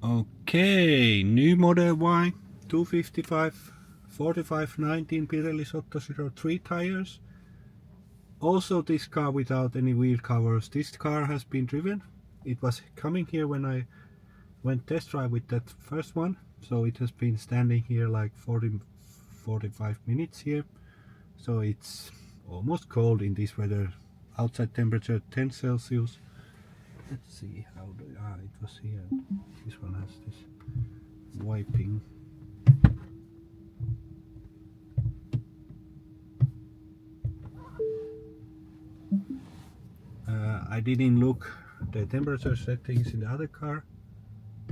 Okay, new Model Y 255 4519 Pirelli Sotto 03 tires. Also this car without any wheel covers. This car has been driven. It was coming here when I went test drive with that first one. So it has been standing here like 45 minutes here. So it's almost cold in this weather. Outside temperature 10 Celsius. Let's see how it was here. This one has this wiping. I didn't look the temperature settings in the other car,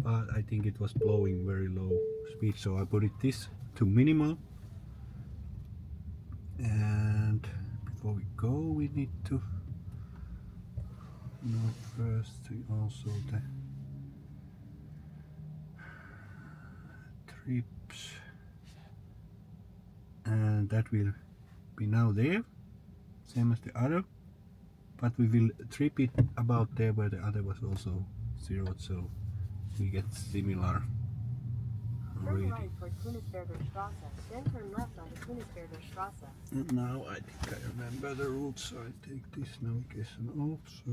but I think it was blowing very low speed, so I put it this to minimal. And before we go, we need to note first also the trips, and that will be now there, same as the other, but we will trip it about there where the other was also zeroed, so we get similar reading. Turn right for Königsberger Straße, then turn left onto Königsberger Straße. And now I think I remember the route, so I take this navigation off, so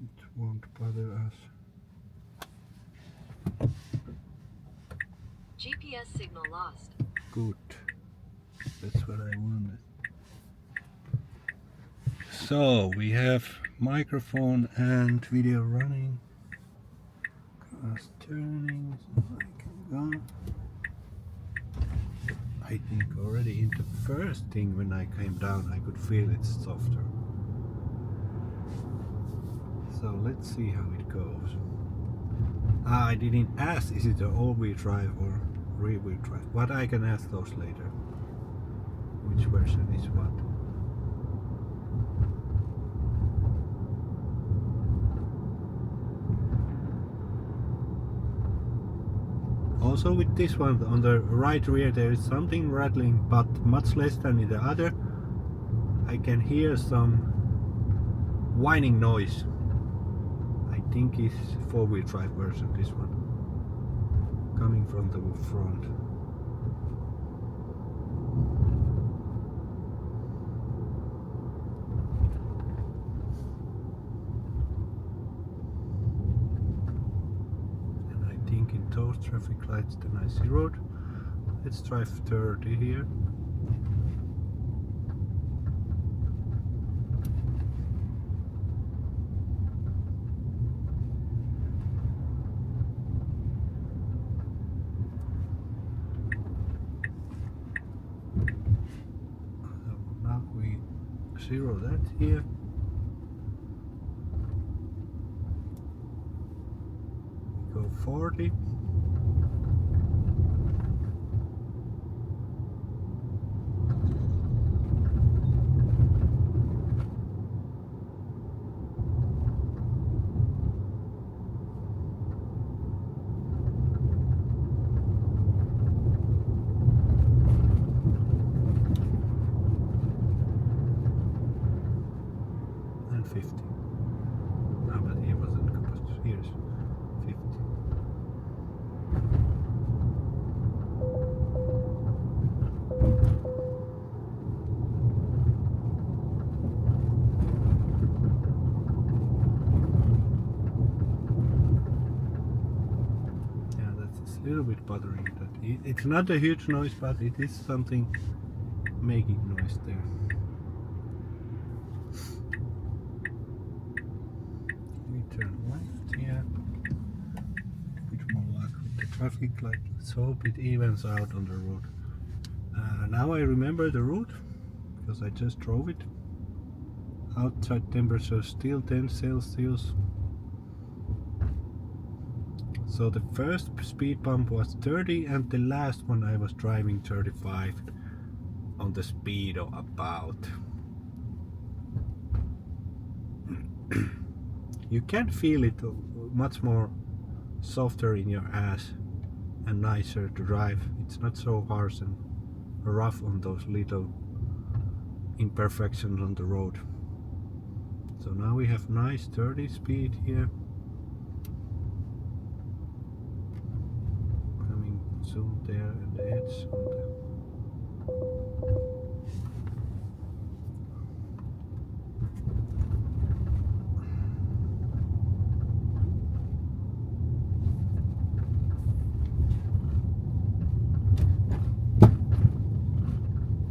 it won't bother us. GPS signal lost. Good. That's what I wanted. So we have microphone and video running. Cars turning, so I can go. I think already in the first thing when I came down I could feel it's softer. So let's see how it goes. I didn't ask, is it an all-wheel drive or rear-wheel drive? But I can ask those later. Which version is what? Also with this one on the right rear there is something rattling, but much less than in the other. I can hear some whining noise. I think it's four-wheel drive version, this one. Coming from the front. In those traffic lights then I zeroed. Let's drive 30 here. So now we zero that here. We go 40. And 50. No, but here wasn't capacitor. Here's 50. Yeah, that's a little bit bothering. That it's not a huge noise, but it is something making noise there. We turn left here. A bit more luck with the traffic light. Let's hope it evens out on the road. Now I remember the route because I just drove it. Outside temperature still 10 Celsius. So the first speed bump was 30 and the last one I was driving 35 on the speed of about. You can feel it much more softer in your ass and nicer to drive. It's not so harsh and rough on those little imperfections on the road. So now we have nice 30 speed here. zoom there and the edge on the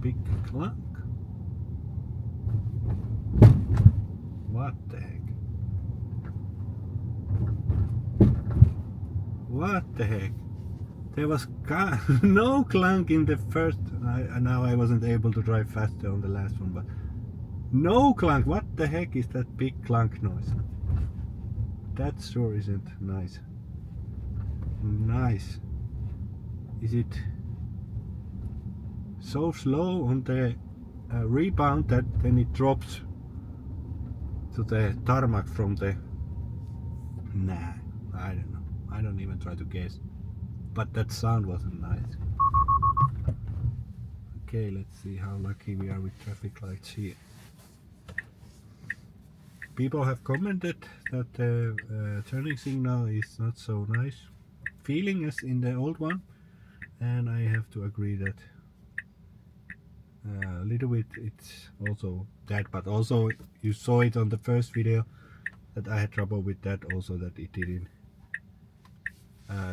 big clunk. What the heck? What the heck? There was no clunk in the first. Now I wasn't able to drive faster on the last one, but no clunk. What the heck is that big clunk noise? That sure isn't nice. Nice. Is it so slow on the rebound that then it drops to the tarmac from the... Nah, I don't know. I don't even try to guess. But that sound wasn't nice. Okay, let's see how lucky we are with traffic lights here. People have commented that the turning signal is not so nice feeling as in the old one, and I have to agree that a little bit it's also that, but also you saw it on the first video that I had trouble with that also, that it didn't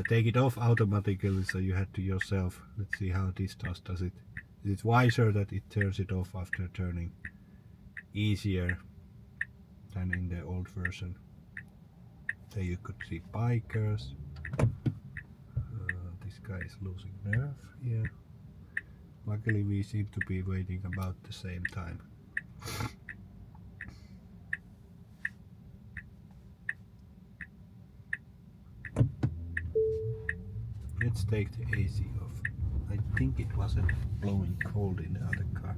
take it off automatically, so you had to yourself. Let's see how this does it. Is it wiser that it turns it off after turning easier than in the old version? There you could see bikers. This guy is losing nerve here. Luckily we seem to be waiting about the same time. Let's take the AC off. I think it wasn't blowing cold in the other car.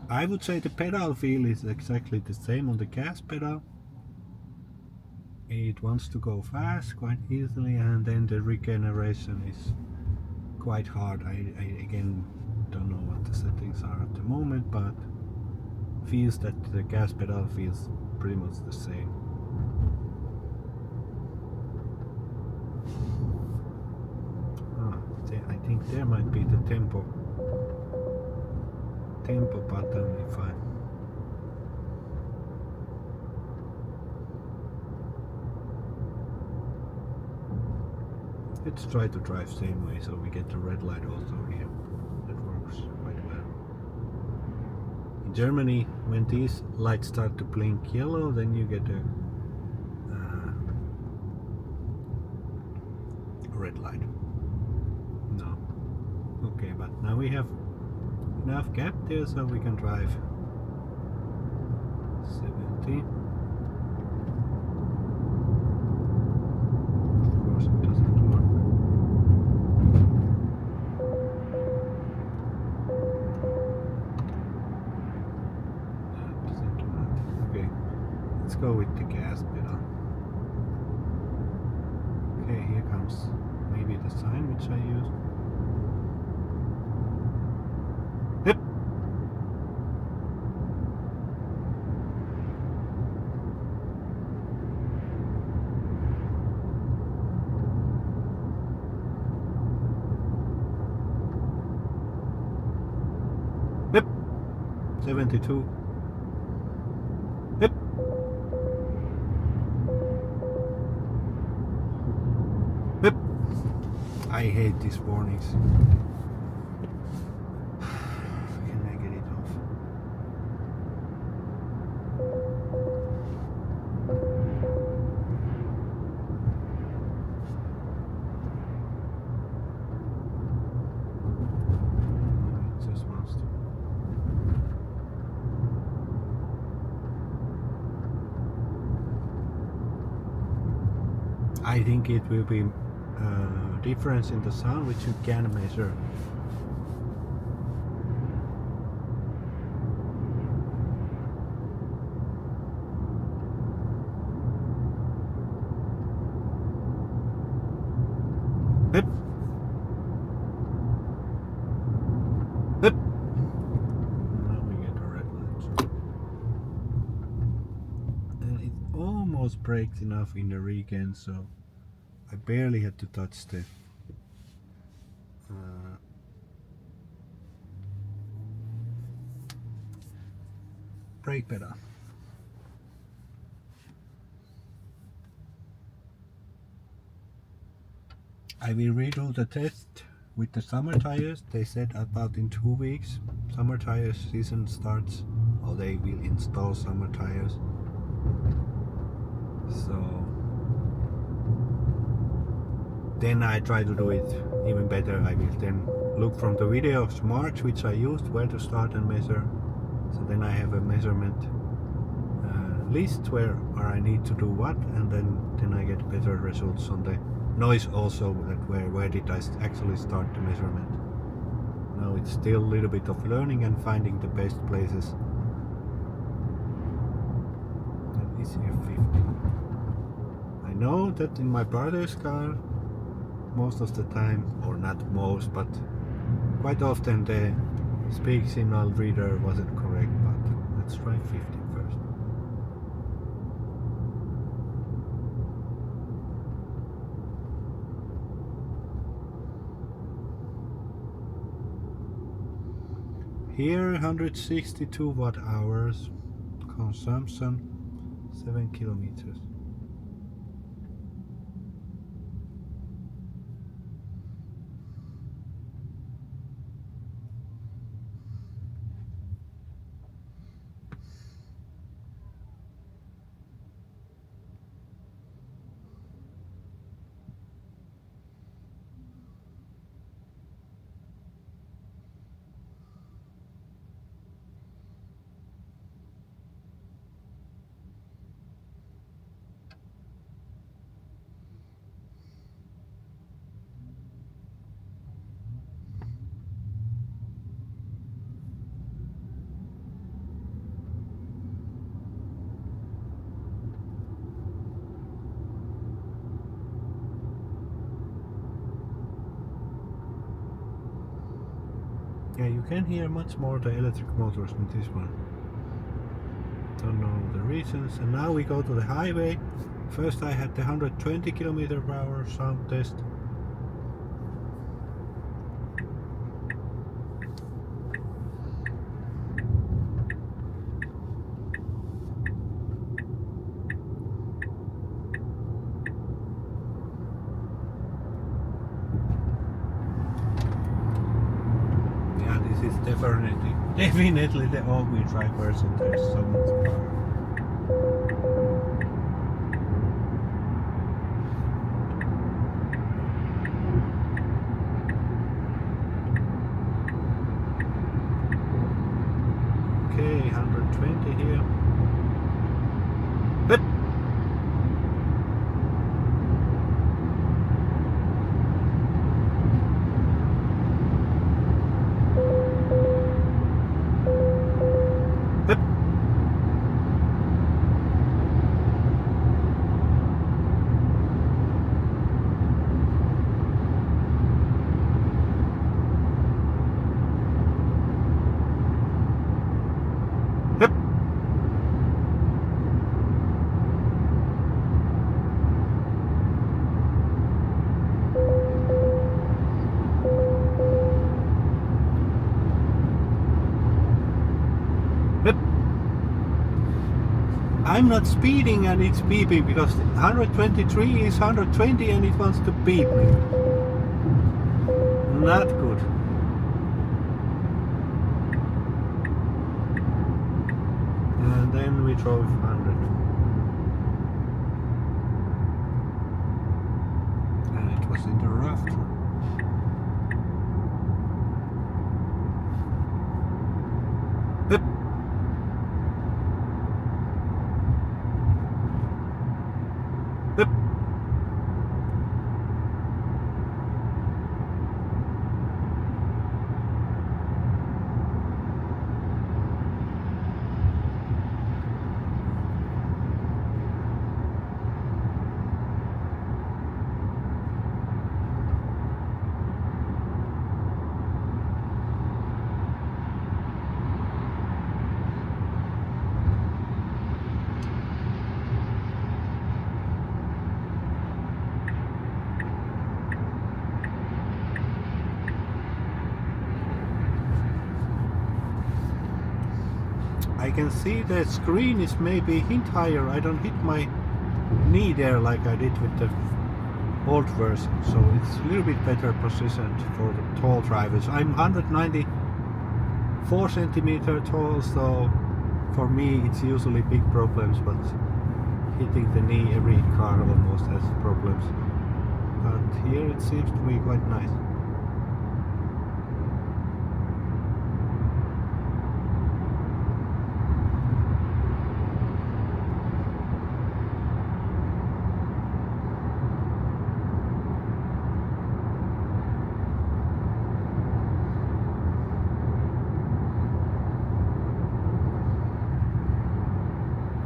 I would say the pedal feel is exactly the same on the gas pedal. It wants to go fast quite easily, and then the regeneration is quite hard. I again don't know what the settings are at the moment, but feels that the gas pedal feels pretty much the same. I think there might be the tempo button if I... Let's try to drive same way so we get the red light also here. That works quite well. In Germany, when these lights start to blink yellow, then you get a red light. No. Okay, but now we have enough gap there so we can drive 70. Of course it doesn't work. That doesn't do nothing. Okay, let's go with the gas pedal. Okay, here comes maybe the sign which I used. Yep. Yep. 72. Yep. Yep. I hate these warnings. Can I get it off? It just wants to. I think it will be difference in the sound which you can measure. almost braked enough in the weekend, so I barely had to touch the brake pedal. I will redo the test with the summer tires. They said about in 2 weeks summer tires season starts, or they will install summer tires. So then I try to do it even better. I will then look from the video of March, which I used, where to start and measure. So then I have a measurement list where I need to do what, and then I get better results on the noise also, that where did I actually start the measurement. Now it's still a little bit of learning and finding the best places. That is here 50. I know that in my brother's car most of the time, or not most, but quite often the speak signal reader wasn't correct, but let's try 50 first. Here 162 watt hours, consumption 7 kilometers. Yeah, you can hear much more the electric motors than this one. Don't know the reasons. And now we go to the highway. First I had the 120 km/h sound test. It's definitely the all-wheel drive version. There's so much power. Okay, 120 here. But I'm not speeding and it's beeping, because 123 is 120 and it wants to beep me. Not good. And then we drove 100. And it was in the rough. I can see the screen is maybe a hint higher. I don't hit my knee there like I did with the old version, so it's a little bit better positioned for the tall drivers. I'm 194 centimeter tall, so for me it's usually big problems, but hitting the knee, every car almost has problems. But here it seems to be quite nice.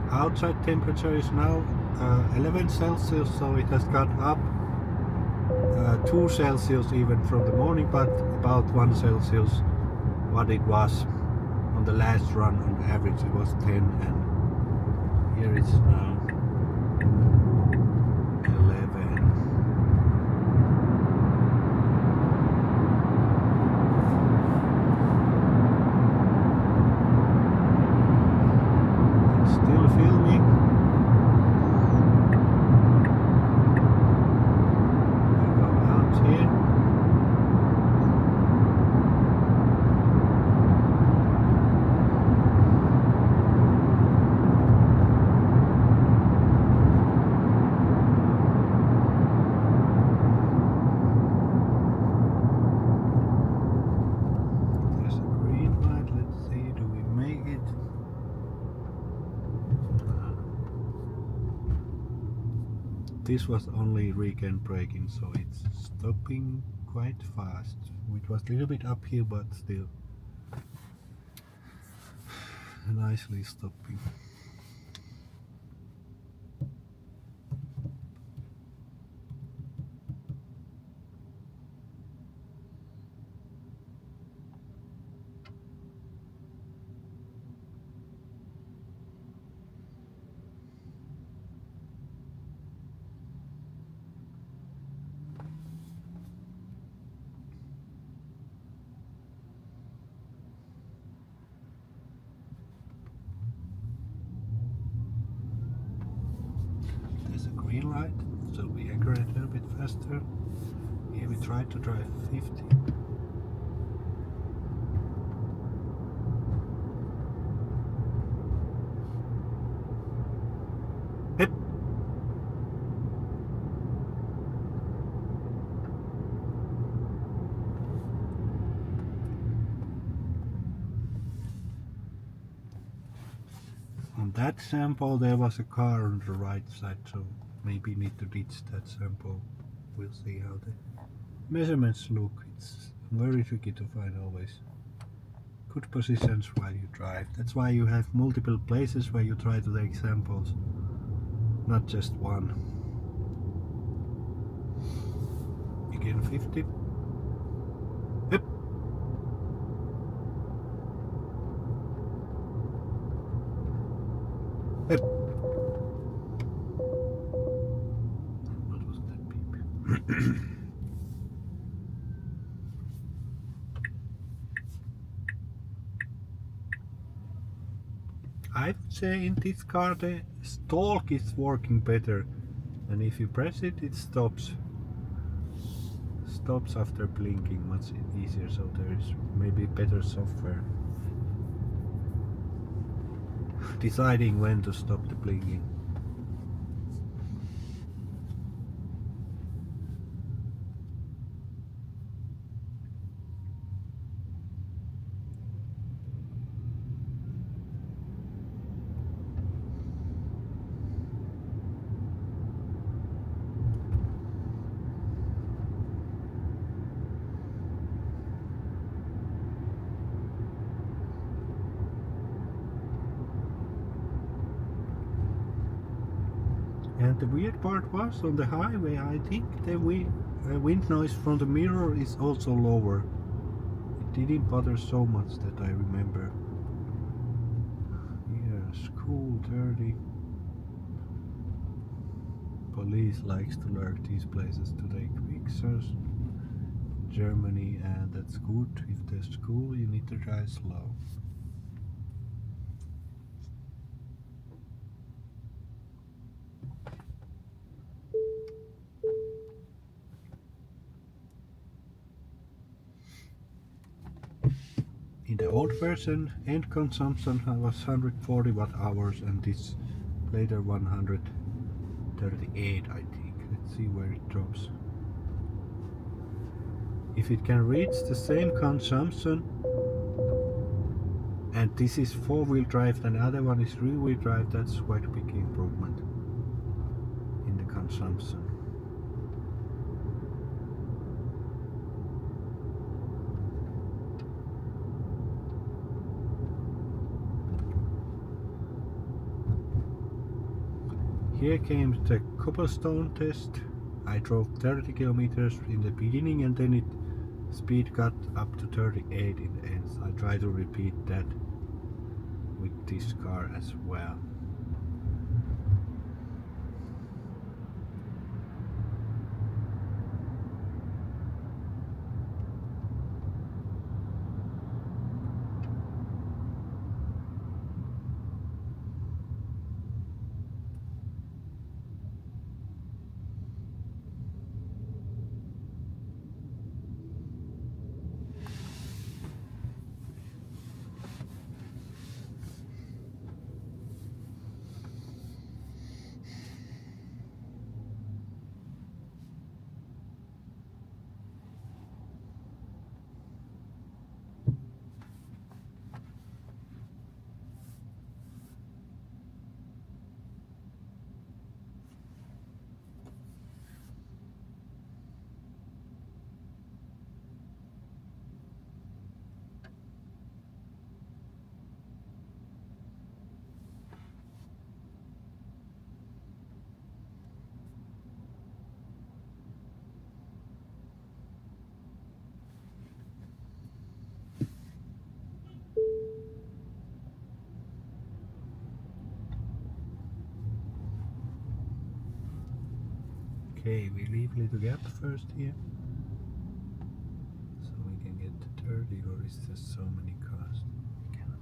Outside temperature is now 11 Celsius, so it has got up 2 Celsius even from the morning, but about 1 Celsius what it was on the last run. On average it was 10, and here it's now 11. It's still filming. We go out here. There's a green light. Let's see, do we make it? This was only weekend braking, so it's stopping quite fast. It was a little bit uphill, but still nicely stopping. There's a green light, so we accelerate a little bit faster. Here we try to drive 50. Hip. On that sample there was a car on the right side, so maybe need to ditch that sample. We'll see how the measurements look. It's very tricky to find always good positions while you drive. That's why you have multiple places where you try to take samples, not just one. Again 50. Yep. Yep. What was that beep? I would say in this car the stalk is working better, and if you press it, it stops after blinking much easier, so there is maybe better software deciding when to stop the blinking. And the weird part was, on the highway, I think the wind noise from the mirror is also lower. It didn't bother so much that I remember. Yes, cool, dirty. Police likes to lurk these places to take pictures. Germany, and that's good. If there's school, you need to drive slow. In the old version, end consumption was 140 watt hours, and this later 138, I think. Let's see where it drops. If it can reach the same consumption, and this is four-wheel drive and the other one is rear-wheel drive, that's quite a big improvement in the consumption. Here came the cobblestone test. I drove 30 kilometers in the beginning and then speed got up to 38 in the end. So I try to repeat that with this car as well. Okay, we leave little gap first here, so we can get to 30, or is there so many cars? Yeah,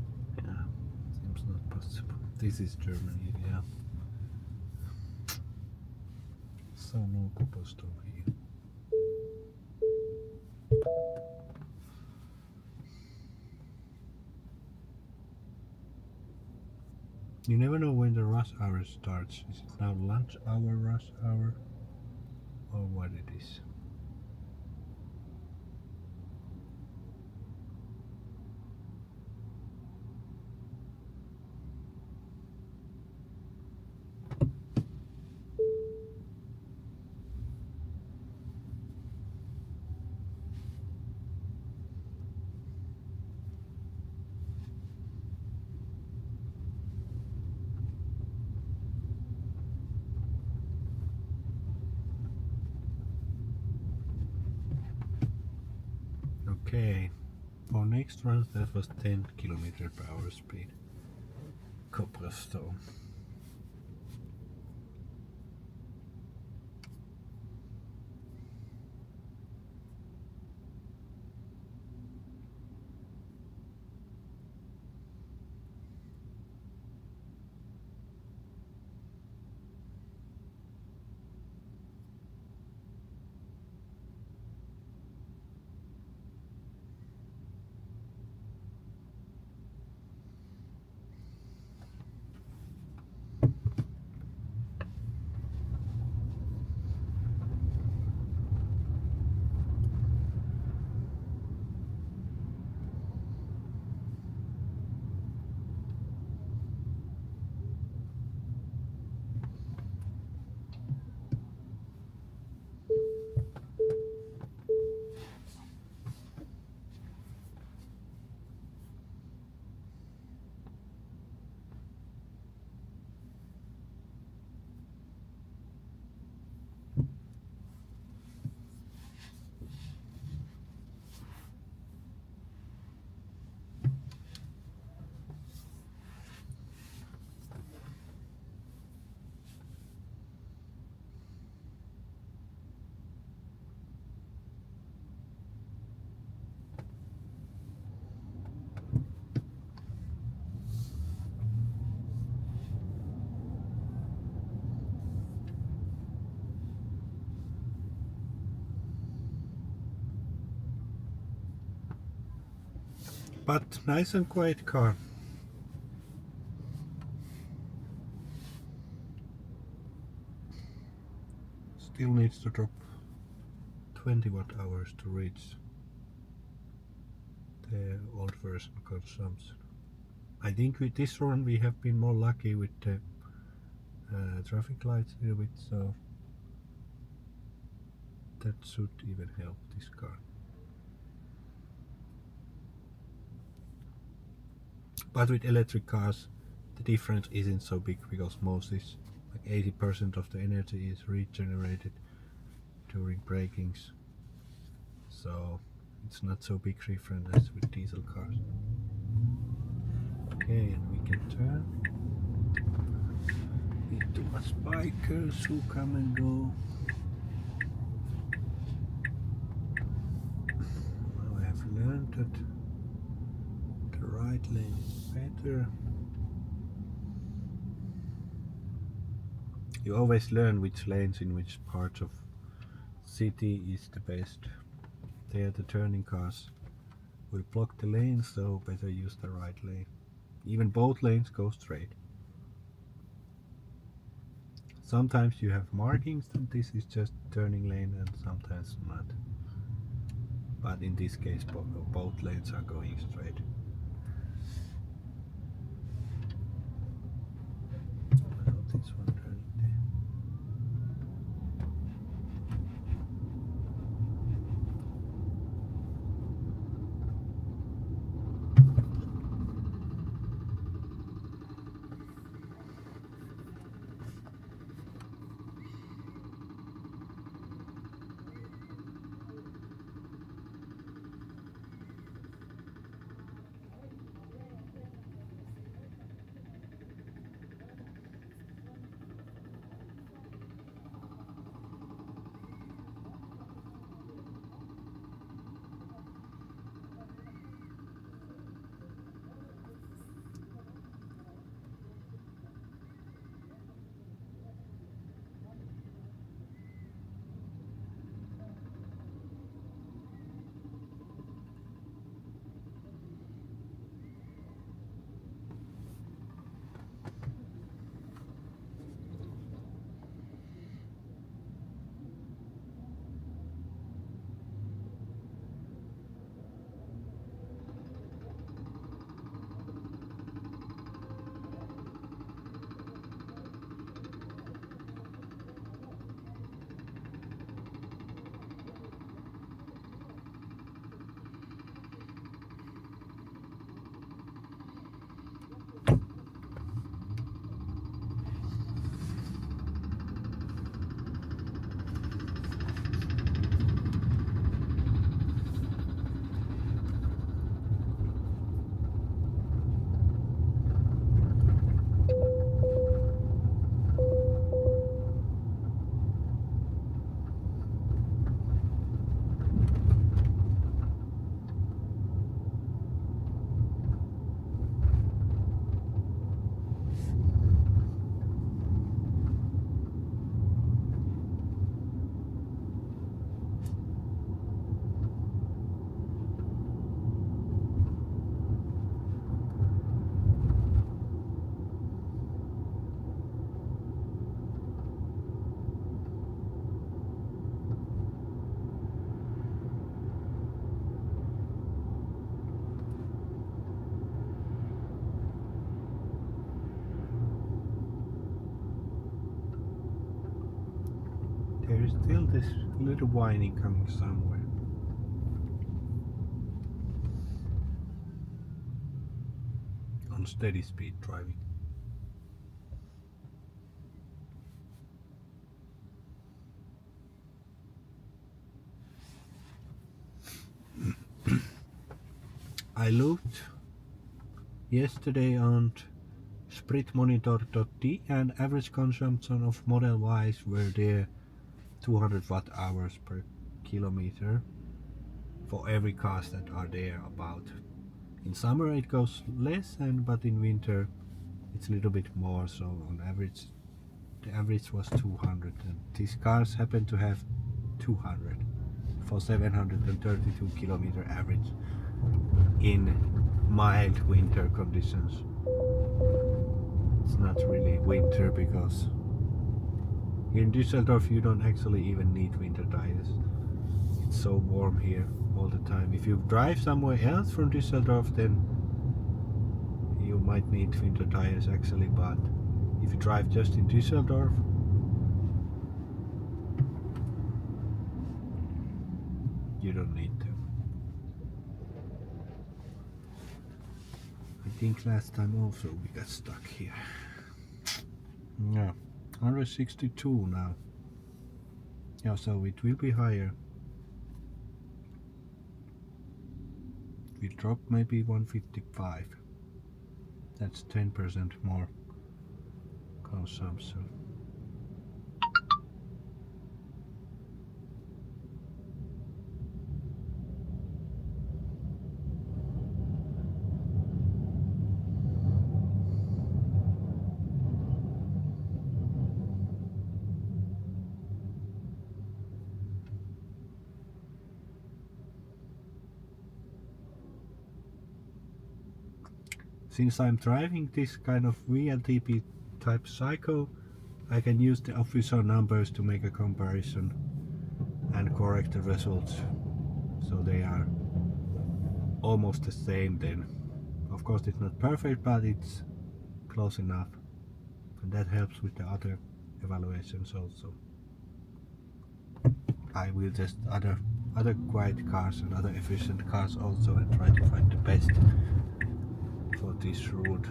seems not possible. This is Germany, yeah. So no cobblestone here. You never know when the rush hour starts. Is it now lunch hour, rush hour, or what it is? Okay, for next run that was 10 kilometer per hour speed. Cobblestone. But nice and quiet car. Still needs to drop 20 watt-hours to reach the old version consumption. I think with this one we have been more lucky with the traffic lights a little bit, so that should even help this car. But with electric cars the difference isn't so big, because most is like 80% of the energy is regenerated during brakings, so it's not so big difference as with diesel cars. Okay, and we can turn into us bikers who come and go. Now I have learned that the right lane is better. You always learn which lanes in which parts of city is the best. There the turning cars will block the lanes, so better use the right lane. Even both lanes go straight. Sometimes you have markings and this is just turning lane, and sometimes not. But in this case both lanes are going straight. Now this one turning there. There is still this little whining coming somewhere. On steady speed driving. I looked yesterday on spritmonitor.de, and average consumption of Model Ys were there 200 watt-hours per kilometer for every cars that are there about. In summer it goes less, but in winter it's a little bit more, so on average the average was 200, and these cars happen to have 200 for 732 kilometer average in mild winter conditions. It's not really winter because here in Düsseldorf you don't actually even need winter tires. It's so warm here all the time. If you drive somewhere else from Düsseldorf, then you might need winter tires actually, but if you drive just in Düsseldorf, you don't need them. I think last time also we got stuck here. Yeah, 162 now. Yeah, so it will be higher. We drop maybe 155. That's 10% more consumption. Since I'm driving this kind of WLTP type cycle, I can use the official numbers to make a comparison and correct the results, so they are almost the same then. Of course it's not perfect, but it's close enough, and that helps with the other evaluations also. I will test other quiet cars and other efficient cars also and try to find the best for this route.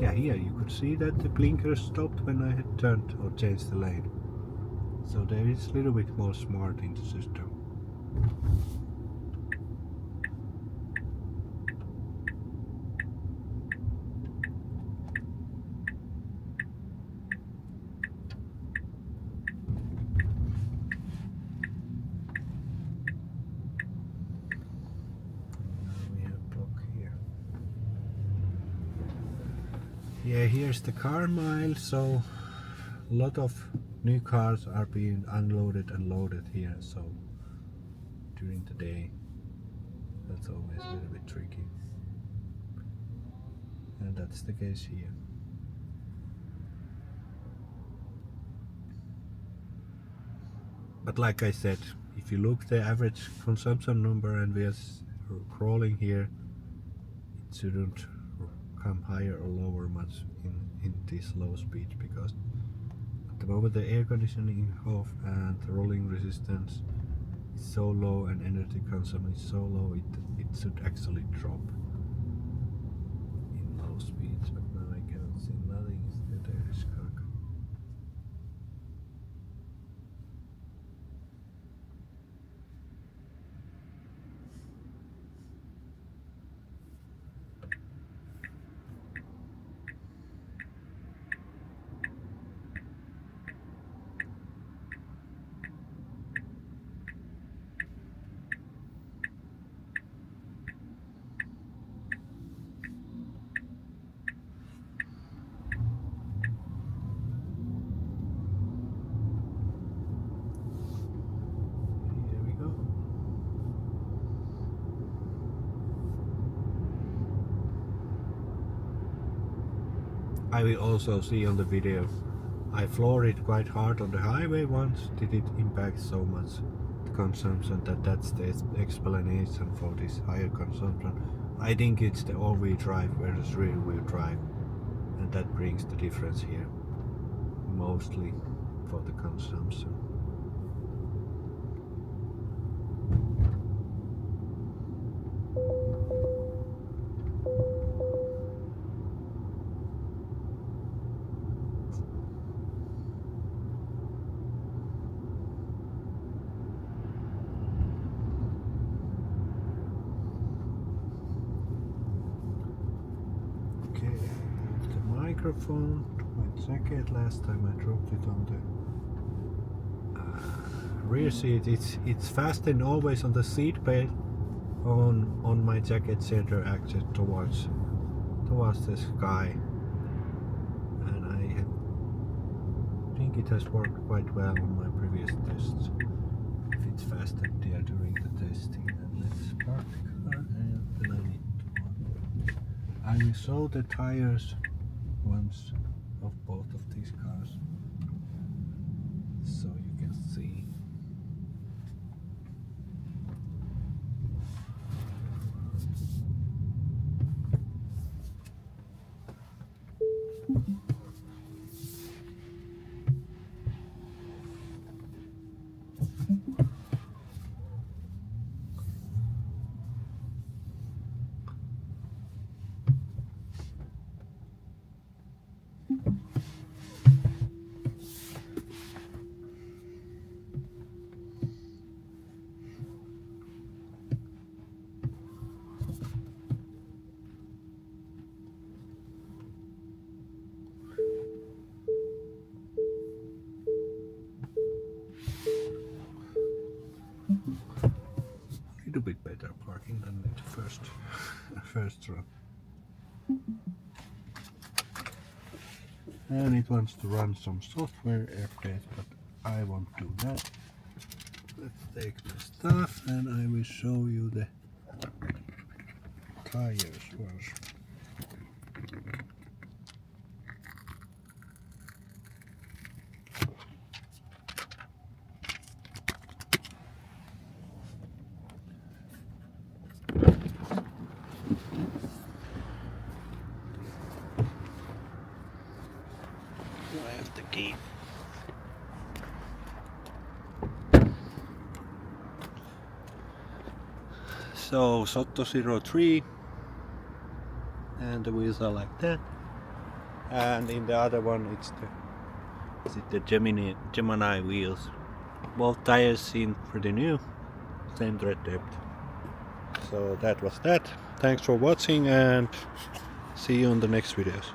Yeah, here you could see that the blinkers stopped when I had turned or changed the lane. So there is a little bit more smart in the system. Yeah, here's the car mile, so a lot of new cars are being unloaded and loaded here, so during the day that's always a little bit tricky, and that's the case here. But like I said, if you look the average consumption number and we are crawling here, it shouldn't come higher or lower much in this low speed, because at the moment the air conditioning off and the rolling resistance is so low and energy consumption is so low, it should actually drop in low speeds, but now I cannot see nothing. There is car. I will also see on the video, I floored it quite hard on the highway once. Did it impact so much the consumption that's the explanation for this higher consumption? I think it's the all-wheel drive versus rear-wheel drive, and that brings the difference here, mostly for the consumption. Microphone to my jacket. Last time I dropped it on the rear seat. It's fastened always on the seat belt on my jacket center axis towards the sky, and I think it has worked quite well on my previous tests. If it's fastened there during the testing, and let's park the car. I will show the tires once of both of these cars so you can see. A little bit better parking than in the first run. And it wants to run some software update, but I won't do that. Let's take the stuff and I will show you the tires first. I have the key. So Sotto 03 and the wheels are like that, and in the other one it's the Gemini wheels. Both tires seem pretty new, same tread depth. So that was that. Thanks for watching and see you on the next videos.